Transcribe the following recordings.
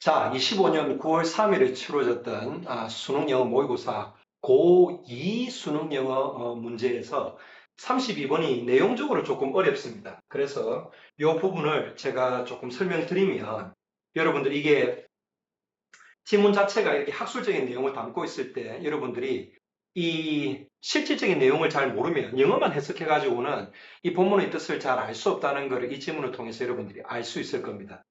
자, 25년 9월 3일에 치러졌던 수능 영어 모의고사 고2 수능 영어 문제에서 32번이 내용적으로 조금 어렵습니다. 그래서 이 부분을 제가 조금 설명드리면 여러분들 이게 지문 자체가 이렇게 학술적인 내용을 담고 있을 때 여러분들이 이 실질적인 내용을 잘 모르면 영어만 해석해 가지고는 이 본문의 뜻을 잘 알 수 없다는 것을 이 지문을 통해서 여러분들이 알 수 있을 겁니다.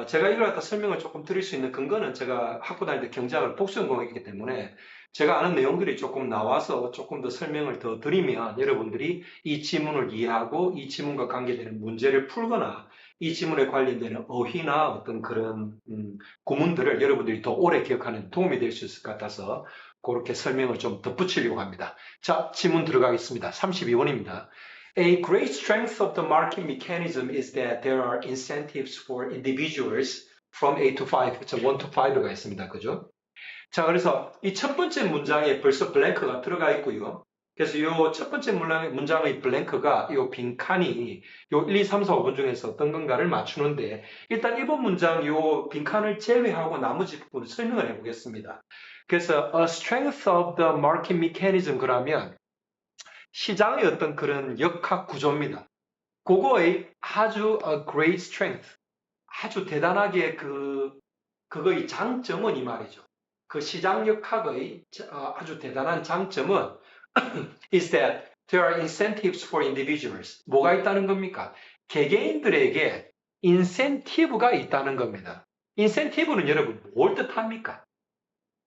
제가 이걸 갖다 설명을 조금 드릴 수 있는 근거는 제가 학부 다닐 때 경제학을 복수 전공했기 때문에 제가 아는 내용들이 조금 나와서 조금 더 설명을 더 드리면 여러분들이 이 지문을 이해하고 이 지문과 관계되는 문제를 풀거나 이 지문에 관련되는 어휘나 어떤 그런 구문들을 여러분들이 더 오래 기억하는 데 도움이 될 수 있을 것 같아서 그렇게 설명을 좀 덧붙이려고 합니다. 자, 지문 들어가겠습니다. 32번입니다. A great strength of the market mechanism is that there are incentives for individuals from A to 5, 1 to 5가 있습니다. 그죠? 자, 그래서 이 첫 번째 문장에 벌써 블랭크가 들어가 있고요. 그래서 이 첫 번째 문장의 블랭크가 이 빈칸이 이 1, 2, 3, 4, 5번 중에서 어떤 건가를 맞추는데 일단 1번 문장 이 빈칸을 제외하고 나머지 부분을 설명을 해보겠습니다. 그래서 a strength of the market mechanism 그러면 시장의 어떤 그런 역학 구조입니다. 그거의 아주 a great strength, 아주 대단하게 그거의 장점은 이 말이죠. 그 시장 역학의 아주 대단한 장점은 is that there are incentives for individuals. 뭐가 있다는 겁니까? 개개인들에게 인센티브가 있다는 겁니다. 인센티브는 여러분 뭘 뜻합니까?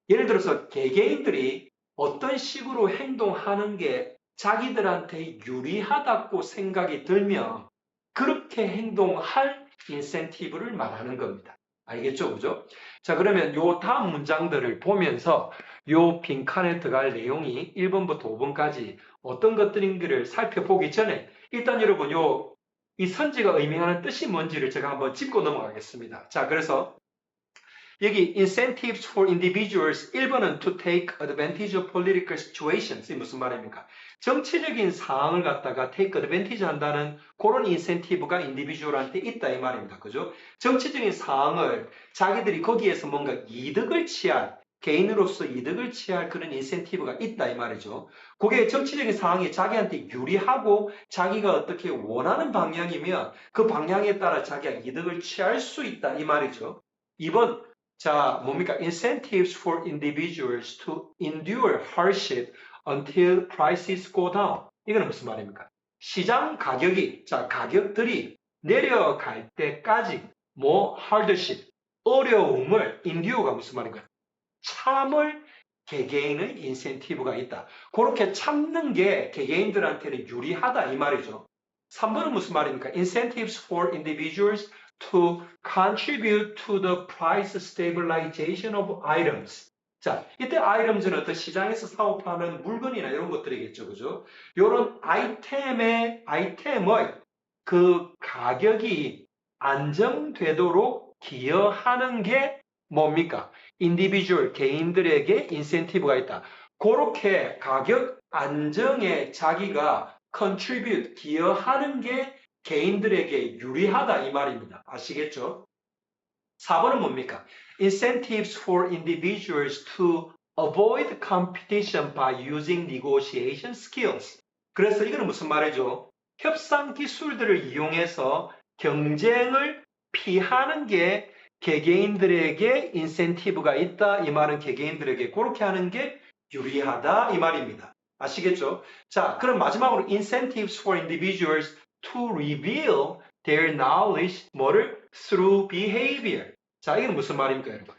예를 들어서 개개인들이 어떤 식으로 행동하는 게 자기들한테 유리하다고 생각이 들면 그렇게 행동할 인센티브를 말하는 겁니다. 알겠죠? 그죠? 자, 그러면 요 다음 문장들을 보면서 요 빈칸에 들어갈 내용이 1번부터 5번까지 어떤 것들인지를 살펴보기 전에 일단 여러분 이 선지가 의미하는 뜻이 뭔지를 제가 한번 짚고 넘어가겠습니다. 자, 그래서 여기 incentives for individuals 1번은 to take advantage of political situations 이 무슨 말입니까? 정치적인 상황을 갖다가 take advantage 한다는 그런 인센티브가 인디비주얼한테 있다 이 말입니다. 그죠? 정치적인 상황을 자기들이 거기에서 뭔가 이득을 취할 개인으로서 이득을 취할 그런 인센티브가 있다 이 말이죠. 그게 정치적인 상황이 자기한테 유리하고 자기가 어떻게 원하는 방향이면 그 방향에 따라 자기가 이득을 취할 수 있다 이 말이죠. 2번 자, 뭡니까? Incentives for individuals to endure hardship until prices go down. 이거는 무슨 말입니까? 시장 가격이, 자, 가격들이 내려갈 때까지 hardship, 어려움을 endure가 무슨 말인가요? 참을 개개인의 인센티브가 있다. 그렇게 참는 게 개개인들한테는 유리하다 이 말이죠. 3번은 무슨 말입니까? Incentives for individuals to contribute to the price stabilization of items. 자, 이때 items는 어떤 시장에서 사업하는 물건이나 이런 것들이겠죠. 그죠? 이런 아이템의 그 가격이 안정되도록 기여하는 게 뭡니까? 인디비주얼 개인들에게 인센티브가 있다. 그렇게 가격 안정에 자기가 contribute 기여하는 게 개인들에게 유리하다 이 말입니다. 아시겠죠? 4번은 뭡니까? Incentives for individuals to avoid competition by using negotiation skills. 그래서 이거는 무슨 말이죠? 협상 기술들을 이용해서 경쟁을 피하는 게 개개인들에게 인센티브가 있다. 이 말은 개개인들에게 그렇게 하는 게 유리하다. 이 말입니다. 아시겠죠? 자, 그럼 마지막으로 incentives for individuals to reveal their knowledge 뭐를? through behavior. 자, 이건 무슨 말입니까, 여러분?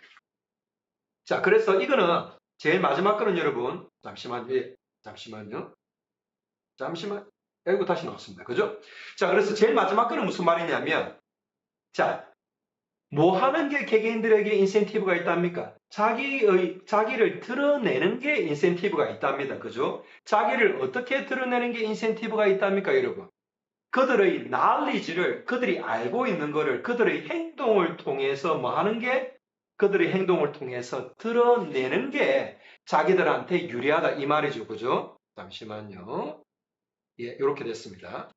자, 그래서 이거는 제일 마지막 거는 여러분, 잠시만요. 이거 다시 나왔습니다. 그죠? 자, 그래서 제일 마지막 거는 무슨 말이냐면, 자, 뭐 하는 게 개개인들에게 인센티브가 있답니까? 자기를 드러내는 게 인센티브가 있답니다. 그죠? 자기를 어떻게 드러내는 게 인센티브가 있답니까, 여러분? 그들의 knowledge를, 그들이 알고 있는 거를 그들의 행동을 통해서 뭐 하는 게? 그들의 행동을 통해서 드러내는 게 자기들한테 유리하다. 이 말이죠. 그죠? 잠시만요. 예, 이렇게 됐습니다.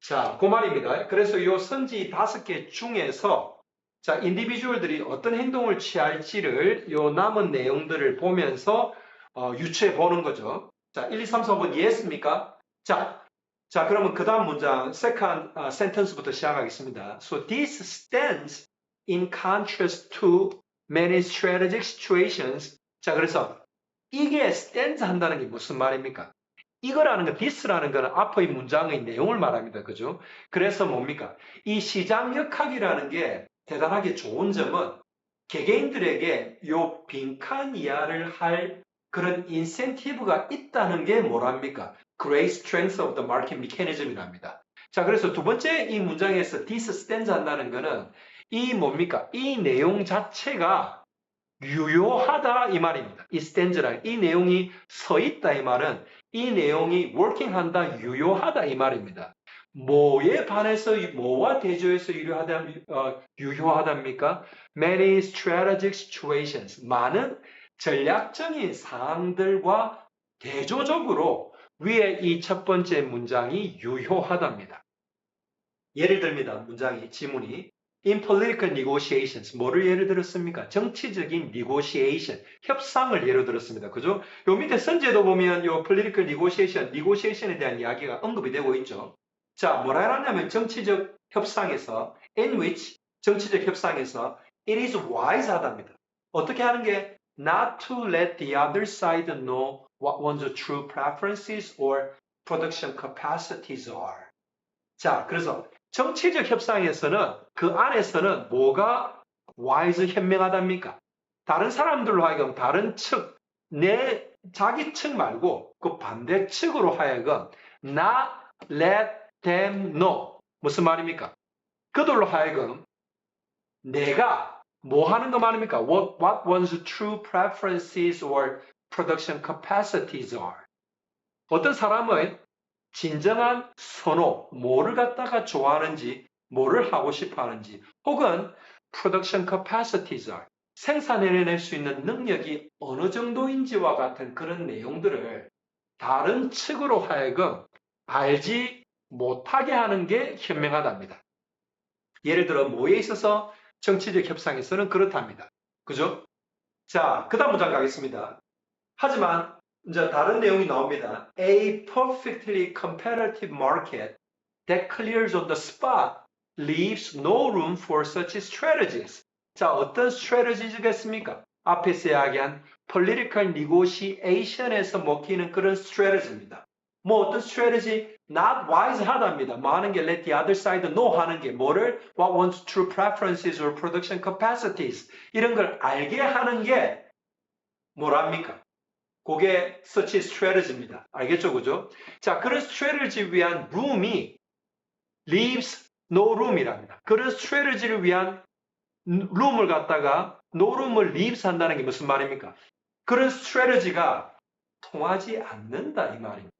자, 그 말입니다. 그래서 이 선지 5개 중에서 자, 인디비주얼들이 어떤 행동을 취할지를 요 남은 내용들을 보면서 유추해 보는 거죠. 자, 1, 2, 3, 4번 이해했습니까? 자, 그러면 그 다음 문장, second sentence부터 시작하겠습니다. So this stands in contrast to many strategic situations. 자, 그래서 이게 stands 한다는 게 무슨 말입니까? 이거라는 거, this라는 거는 앞의 문장의 내용을 말합니다. 그죠? 그래서 뭡니까? 이 시장역학이라는 게 대단하게 좋은 점은 개개인들에게 요 빈칸 이하를 할 그런 인센티브가 있다는 게 뭐랍니까? Great strength of the market mechanism이랍니다. 자, 그래서 두 번째 이 문장에서 this stands 한다는 거는 이 뭡니까? 이 내용 자체가 유효하다 이 말입니다. 이 stands랑 이 내용이 서 있다 이 말은 이 내용이 working한다, 유효하다 이 말입니다. 뭐에 반해서 뭐와 대조해서 유효하답니까? Many strategic situations, 많은 전략적인 상황들과 대조적으로 위에 이 첫 번째 문장이 유효하답니다. 예를 듭니다. 문장이, 지문이 In political negotiations, 뭐를 예를 들었습니까? 정치적인 negotiation, 협상을 예로 들었습니다. 그죠? 요 밑에 선제도 보면 요 political negotiation에 대한 이야기가 언급이 되고 있죠. 자, 뭐라 해놨냐면 정치적 협상에서, in which, 정치적 협상에서 it is wise 하답니다. 어떻게 하는 게 not to let the other side know what one's true preferences or production capacities are. 자, 그래서 정치적 협상에서는 그 안에서는 뭐가 wise 현명하답니까? 다른 사람들로 하여금 다른 측, 자기 측 말고 그 반대 측으로 하여금 not let them know. 무슨 말입니까? 그들로 하여금 내가 뭐 하는 거 말입니까? What one's true preferences or production capacities are. 어떤 사람의 진정한 선호, 뭐를 갖다가 좋아하는지, 뭐를 하고 싶어 하는지, 혹은 production capacities are, 생산해낼 수 있는 능력이 어느 정도인지와 같은 그런 내용들을 다른 측으로 하여금 알지 못하게 하는 게 현명하답니다. 예를 들어 뭐에 있어서 정치적 협상에서는 그렇답니다. 그죠? 자, 그 다음 문장 가겠습니다. 하지만 이제 다른 내용이 나옵니다. A perfectly competitive market that clears on the spot leaves no room for such strategies. 자, 어떤 strategy겠습니까? 앞에서 이야기한 political negotiation에서 먹히는 그런 strategy입니다. 뭐 어떤 strategy? Not wise 하답니다. 뭐 하는 게 let the other side know 하는 게 뭐를? What one's true preferences or production capacities 이런 걸 알게 하는 게 뭐랍니까? 그게 such strategy입니다. 알겠죠? 그죠? 자, 그런 strategy 위한 room이 leaves no room이랍니다. 그런 strategy를 위한 room을 갖다가 no room을 leaves 한다는 게 무슨 말입니까? 그런 strategy가 통하지 않는다 이 말입니다.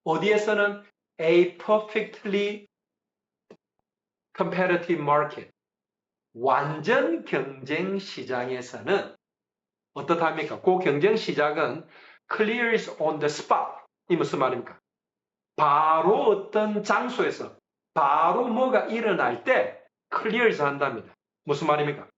어디에서는 a perfectly competitive market 완전 경쟁 시장에서는 어떻답니까? 그 경쟁 시작은 clears on the spot. 이 무슨 말입니까? 바로 어떤 장소에서 바로 뭐가 일어날 때 clears 한답니다. 무슨 말입니까?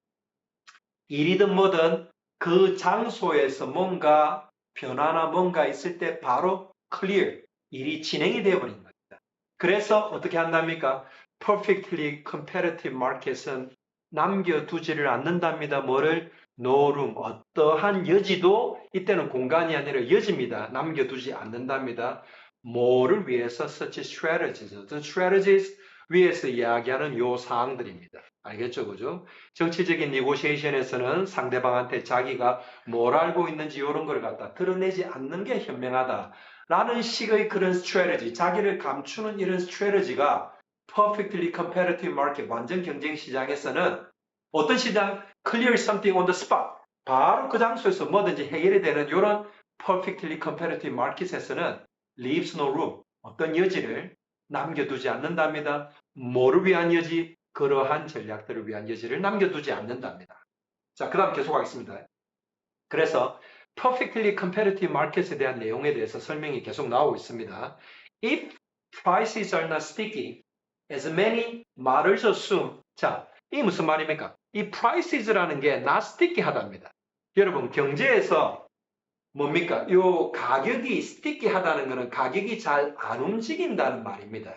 일이든 뭐든 그 장소에서 뭔가 변화나 뭔가 있을 때 바로 clear, 일이 진행이 되어버린 겁니다. 그래서 어떻게 한답니까? perfectly competitive market은 남겨두지를 않는답니다. 뭐를? no room, 어떠한 여지도 이때는 공간이 아니라 여지입니다. 남겨두지 않는답니다. 뭐를 위해서 such strategies, 어떤 strategies 위에서 이야기하는 요 사항들입니다. 알겠죠? 그죠? 정치적인 negotiation에서는 상대방한테 자기가 뭘 알고 있는지 이런 걸 갖다 드러내지 않는 게 현명하다. 라는 식의 그런 strategy, 자기를 감추는 이런 strategy가 perfectly competitive market, 완전 경쟁 시장에서는 어떤 시장? clear something on the spot. 바로 그 장소에서 뭐든지 해결이 되는 이런 perfectly competitive market에서는 leaves no room. 어떤 여지를 남겨두지 않는답니다. 뭐를 위한 여지? 그러한 전략들을 위한 여지를 남겨두지 않는답니다. 자, 그 다음 계속하겠습니다. 그래서 perfectly competitive market에 대한 내용에 대해서 설명이 계속 나오고 있습니다. If prices are not sticky, as many models assume. 자, 이 무슨 말입니까? 이 prices라는 게 not sticky하답니다. 여러분 경제에서 뭡니까? 요 가격이 스티키하다는 것은 가격이 잘 안 움직인다는 말입니다.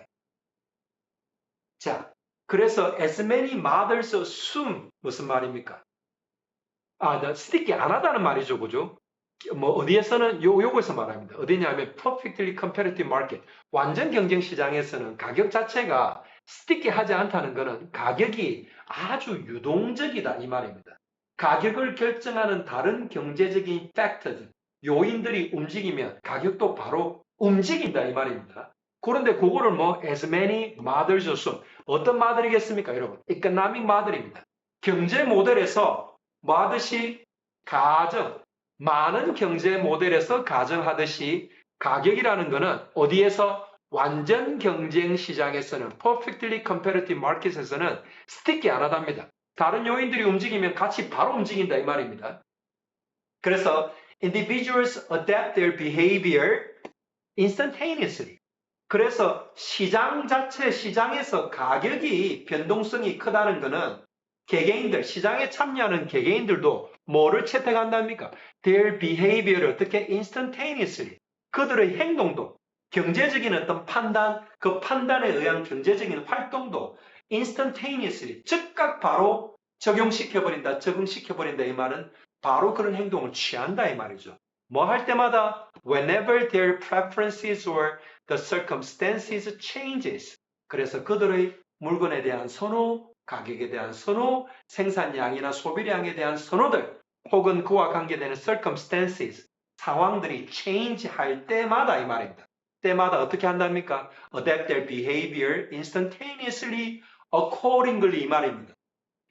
자, 그래서 as many mothers assume 무슨 말입니까? 스티키 안 하다는 말이죠, 그죠? 뭐 어디에서는 요거에서 말합니다. 어디냐면 perfectly competitive market 완전 경쟁 시장에서는 가격 자체가 스티키하지 않다는 것은 가격이 아주 유동적이다 이 말입니다. 가격을 결정하는 다른 경제적인 factors 요인들이 움직이면 가격도 바로 움직인다 이 말입니다. 그런데 그거를 뭐 as many model's assume 어떤 모델이겠습니까, 여러분? economic 모델입니다. 경제 모델에서 뭐 하듯이 가정 많은 경제 모델에서 가정하듯이 가격이라는 것은 어디에서 완전 경쟁 시장에서는 perfectly competitive market에서는 스틱이 안 하답니다. 다른 요인들이 움직이면 같이 바로 움직인다 이 말입니다. 그래서 individuals adapt their behavior instantaneously. 그래서 시장 자체 시장에서 가격이 변동성이 크다는 것은 개개인들 시장에 참여하는 개개인들도 뭐를 채택한답니까? Their behavior를 어떻게 instantaneously 그들의 행동도 경제적인 어떤 판단 그 판단에 의한 경제적인 활동도 instantaneously 즉각 바로 적용시켜버린다 적응시켜버린다 이 말은 바로 그런 행동을 취한다 이 말이죠. 뭐 할 때마다 whenever their preferences or the circumstances changes. 그래서 그들의 물건에 대한 선호, 가격에 대한 선호, 생산량이나 소비량에 대한 선호들, 혹은 그와 관계되는 circumstances, 상황들이 change 할 때마다 이 말입니다. 때마다 어떻게 한답니까? Adapt their behavior instantaneously, accordingly 이 말입니다.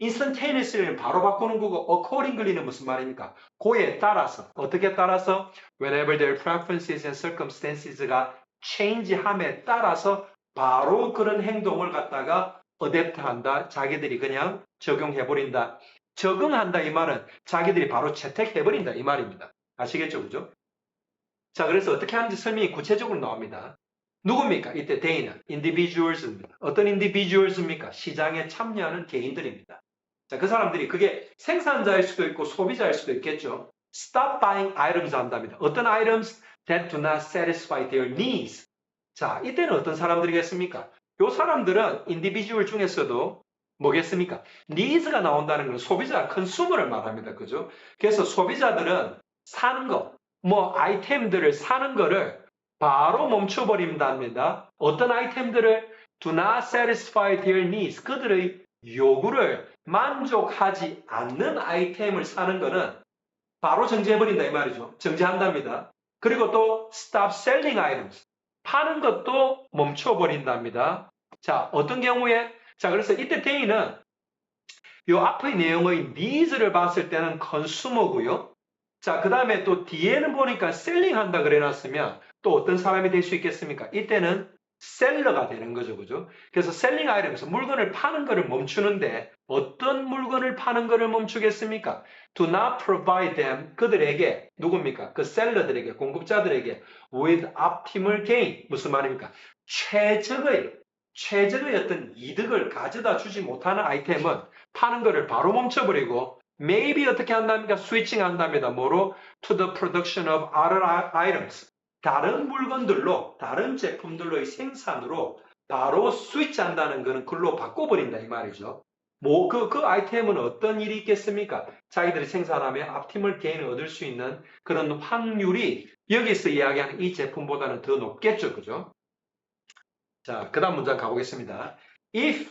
instantaneously는 바로 바꾸는 거고 accordingly는 무슨 말입니까? 그에 따라서 어떻게 따라서 whenever their preferences and circumstances가 change함에 따라서 바로 그런 행동을 갖다가 adapt한다. 자기들이 그냥 적용해버린다. 적응한다 이 말은 자기들이 바로 채택해버린다 이 말입니다. 아시겠죠? 그죠? 자, 그래서 어떻게 하는지 설명이 구체적으로 나옵니다. 누굽니까? 이때 they는 individuals입니다. 어떤 individuals입니까? 시장에 참여하는 개인들입니다. 자, 그 사람들이 그게 생산자일 수도 있고 소비자일 수도 있겠죠. Stop buying items 한답니다. 어떤 items that do not satisfy their needs. 자, 이때는 어떤 사람들이겠습니까? 요 사람들은 individual 중에서도 뭐겠습니까? needs가 나온다는 건 소비자, consumer를 말합니다. 그죠? 그래서 소비자들은 사는 거, 뭐 아이템들을 사는 거를 바로 멈춰버린답니다. 어떤 아이템들을 do not satisfy their needs. 그들의 요구를 만족하지 않는 아이템을 사는 거는 바로 정지해버린다 이 말이죠. 정지한답니다. 그리고 또 stop selling items. 파는 것도 멈춰버린답니다. 자, 어떤 경우에? 자, 그래서 이때 데이는 요 앞의 내용의 needs를 봤을 때는 consumer고요. 자, 그 다음에 또 뒤에는 보니까 selling 한다 그래놨으면 또 어떤 사람이 될 수 있겠습니까? 이때는 셀러가 되는 거죠. 그죠? 그래서 셀링 아이템에서 물건을 파는 거를 멈추는데 어떤 물건을 파는 거를 멈추겠습니까? Do not provide them 그들에게 누굽니까? 그 셀러들에게 공급자들에게 with optimal gain 무슨 말입니까? 최적의 어떤 이득을 가져다 주지 못하는 아이템은 파는 거를 바로 멈춰버리고 maybe 어떻게 한답니까? 스위칭 한답니다. 뭐로? To the production of other items. 다른 물건들로, 다른 제품들로의 생산으로 바로 스위치 한다는 것은 글로 바꿔버린다 이 말이죠. 뭐, 그 아이템은 어떤 일이 있겠습니까? 자기들이 생산하면 optimal gain을 얻을 수 있는 그런 확률이 여기서 이야기하는 이 제품보다는 더 높겠죠. 그죠? 자, 그 다음 문장 가보겠습니다. If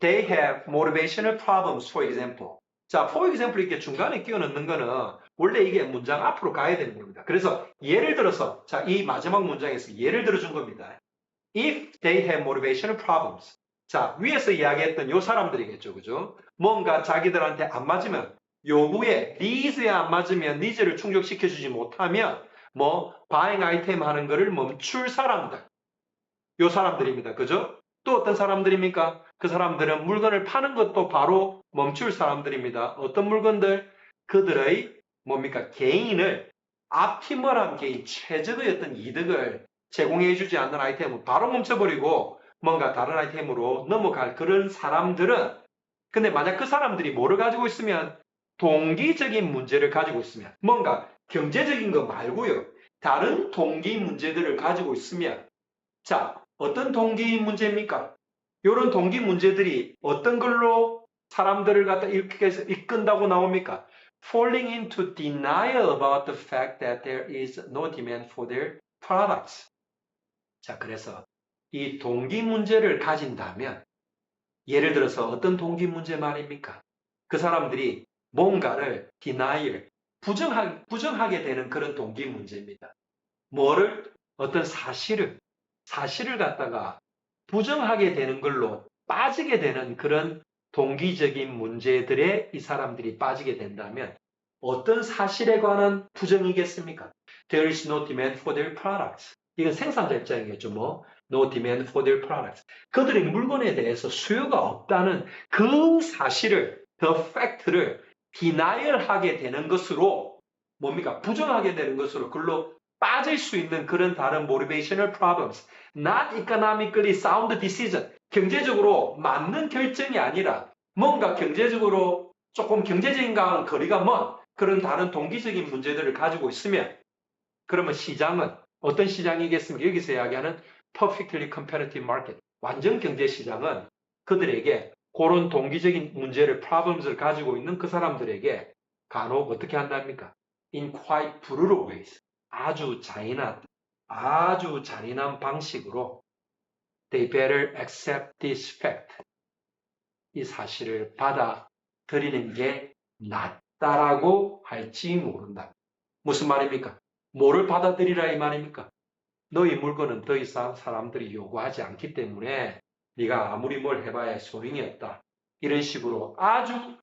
they have motivational problems, for example. 자, for example 이렇게 중간에 끼워 넣는 거는 원래 이게 문장 앞으로 가야 되는 겁니다. 그래서 예를 들어서 자, 이 마지막 문장에서 예를 들어준 겁니다. If they have motivational problems. 자, 위에서 이야기했던 요 사람들이겠죠. 그죠? 뭔가 자기들한테 안 맞으면 요구에 needs에 안 맞으면 needs를 충족시켜주지 못하면 뭐 buying 아이템 하는 거를 멈출 사람들. 요 사람들입니다. 그죠? 또 어떤 사람들입니까? 그 사람들은 물건을 파는 것도 바로 멈출 사람들입니다. 어떤 물건들? 그들의 뭡니까? 개인을 optimal한 개인, 최적의 어떤 이득을 제공해주지 않는 아이템을 바로 멈춰버리고 뭔가 다른 아이템으로 넘어갈 그런 사람들은 근데 만약 그 사람들이 뭐를 가지고 있으면 동기적인 문제를 가지고 있으면 뭔가 경제적인 거 말고요. 다른 동기 문제들을 가지고 있으면 자, 어떤 동기 문제입니까? 이런 동기 문제들이 어떤 걸로 사람들을 갖다 이끈다고 나옵니까? Falling into denial about the fact that there is no demand for their products. 자, 그래서 이 동기 문제를 가진다면 예를 들어서 어떤 동기 문제 말입니까? 그 사람들이 뭔가를 denial, 부정하게 되는 그런 동기 문제입니다. 뭐를? 어떤 사실을 갖다가 부정하게 되는 걸로 빠지게 되는 그런 동기적인 문제들에 이 사람들이 빠지게 된다면 어떤 사실에 관한 부정이겠습니까? There is no demand for their products. 이건 생산자 입장이겠죠. 뭐 no demand for their products. 그들의 물건에 대해서 수요가 없다는 그 사실을, the fact를 denial하게 되는 것으로 뭡니까? 부정하게 되는 것으로 그걸로 빠질 수 있는 그런 다른 motivational problems, not economically sound decision, 경제적으로 맞는 결정이 아니라 뭔가 경제적으로 조금 경제적인 거랑 거리가 먼 그런 다른 동기적인 문제들을 가지고 있으면 그러면 시장은 어떤 시장이겠습니까? 여기서 이야기하는 perfectly competitive market, 완전 경제 시장은 그들에게 그런 동기적인 문제를, problems를 가지고 있는 그 사람들에게 간혹 어떻게 한답니까? In quite brutal ways. 아주 잔인한 방식으로 they better accept this fact. 이 사실을 받아들이는 게 낫다라고 할지 모른다. 무슨 말입니까? 뭐를 받아들이라 이 말입니까? 너희 물건은 더 이상 사람들이 요구하지 않기 때문에 네가 아무리 뭘 해봐야 소용이 없다. 이런 식으로 아주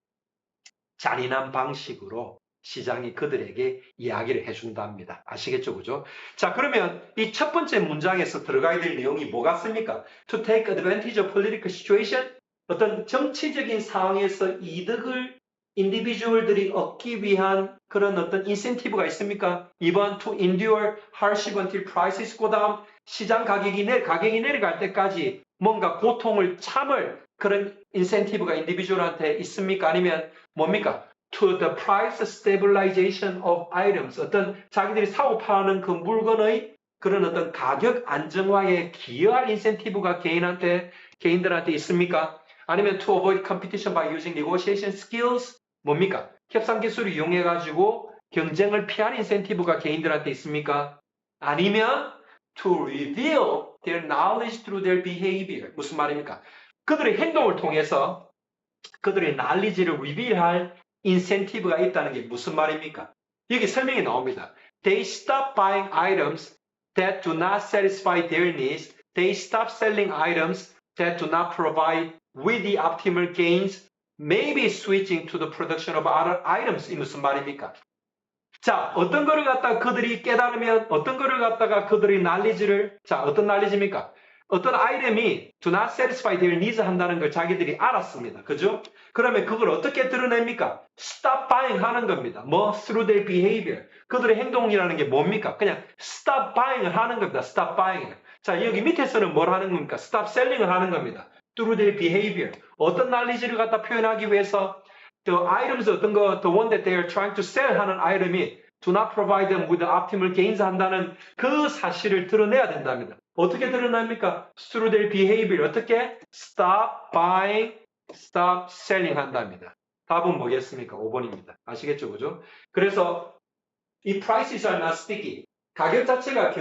잔인한 방식으로 시장이 그들에게 이야기를 해준답니다. 아시겠죠? 그죠? 자, 그러면 이 첫 번째 문장에서 들어가야 될 내용이 뭐 같습니까? To take advantage of political situation? 어떤 정치적인 상황에서 이득을 인디비주얼들이 얻기 위한 그런 어떤 인센티브가 있습니까? 2번 to endure hardship until prices go down. 시장 가격이 내려갈 때까지 뭔가 고통을 참을 그런 인센티브가 인디비주얼한테 있습니까? 아니면 뭡니까? To the price stabilization of items. 어떤 자기들이 사고 파는 그 물건의 그런 어떤 가격 안정화에 기여할 인센티브가 개인들한테 있습니까? 아니면 to avoid competition by using negotiation skills. 뭡니까? 협상 기술을 이용해가지고 경쟁을 피하는 인센티브가 개인들한테 있습니까? 아니면 to reveal their knowledge through their behavior. 무슨 말입니까? 그들의 행동을 통해서 그들의 knowledge를 reveal할 인센티브가 있다는 게 무슨 말입니까? 여기 설명이 나옵니다. They stop buying items that do not satisfy their needs. They stop selling items that do not provide with the optimal gains. Maybe switching to the production of other items. 이 무슨 말입니까? 자, 어떤 거를 갖다가 그들이 깨달으면 어떤 거를 갖다가 그들의 knowledge를 자, 어떤 knowledge입니까? 어떤 아이템이 do not satisfy their needs 한다는 걸 자기들이 알았습니다. 그죠? 그러면 그걸 어떻게 드러냅니까? stop buying 하는 겁니다. 뭐? through their behavior. 그들의 행동이라는 게 뭡니까? 그냥 stop buying을 하는 겁니다. stop buying. 자, 여기 밑에서는 뭘 하는 겁니까? stop selling을 하는 겁니다. through their behavior. 어떤 knowledge를 갖다 표현하기 위해서 the items 어떤 거, the one that they are trying to sell 하는 아이템이 do not provide them with the optimal gains 한다는 그 사실을 드러내야 된답니다. 어떻게 드러납니까? Through their behavior. 어떻게? Stop buying, stop selling 한답니다. 답은 뭐겠습니까? 5번입니다. 아시겠죠? 그죠? 그래서 이 prices are not sticky. 가격 자체가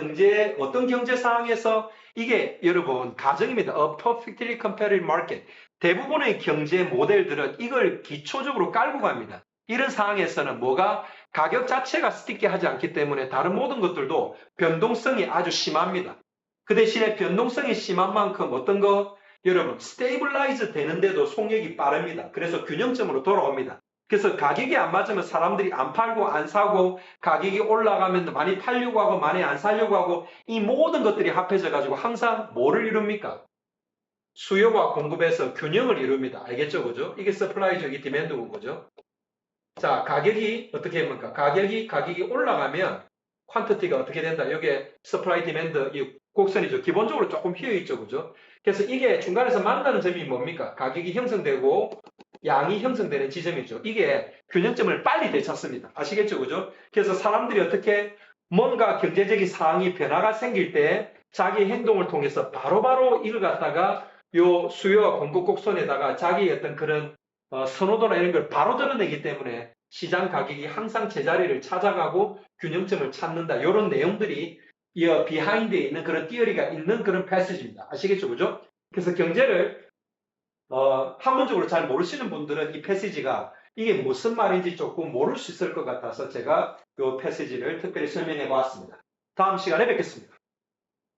어떤 경제 상황에서 이게 여러분 가정입니다. A perfectly competitive market. 대부분의 경제 모델들은 이걸 기초적으로 깔고 갑니다. 이런 상황에서는 뭐가 가격 자체가 스티키하지 않기 때문에 다른 모든 것들도 변동성이 아주 심합니다. 그 대신에 변동성이 심한 만큼 어떤 거 여러분 스테이블라이즈 되는데도 속력이 빠릅니다. 그래서 균형점으로 돌아옵니다. 그래서 가격이 안 맞으면 사람들이 안 팔고 안 사고 가격이 올라가면 많이 팔려고 하고 많이 안 사려고 하고 이 모든 것들이 합해져 가지고 항상 뭐를 이룹니까? 수요와 공급에서 균형을 이룹니다. 알겠죠? 그죠? 이게 서플라이적인 디맨드인 거죠. 자, 가격이 어떻게 합니까? 가격이 올라가면 퀀티티가 어떻게 된다? 이게 서플라이 디맨드 이 곡선이죠. 기본적으로 조금 휘어 있죠. 그죠? 그래서 이게 중간에서 만나는 점이 뭡니까? 가격이 형성되고 양이 형성되는 지점이죠. 이게 균형점을 빨리 되찾습니다. 아시겠죠? 그죠? 그래서 사람들이 어떻게 뭔가 경제적인 상황이 변화가 생길 때 자기 행동을 통해서 바로바로 이걸 갖다가 요 수요와 공급 곡선에다가 자기의 어떤 그런 선호도나 이런 걸 바로 드러내기 때문에 시장 가격이 항상 제자리를 찾아가고 균형점을 찾는다. 이런 내용들이 이 비하인드에 있는 그런 띠어리가 있는 그런 패시지입니다. 아시겠죠? 그죠? 그래서 경제를 학문적으로 잘 모르시는 분들은 이 패시지가 이게 무슨 말인지 조금 모를 수 있을 것 같아서 제가 이 패시지를 특별히 설명해 보았습니다. 다음 시간에 뵙겠습니다.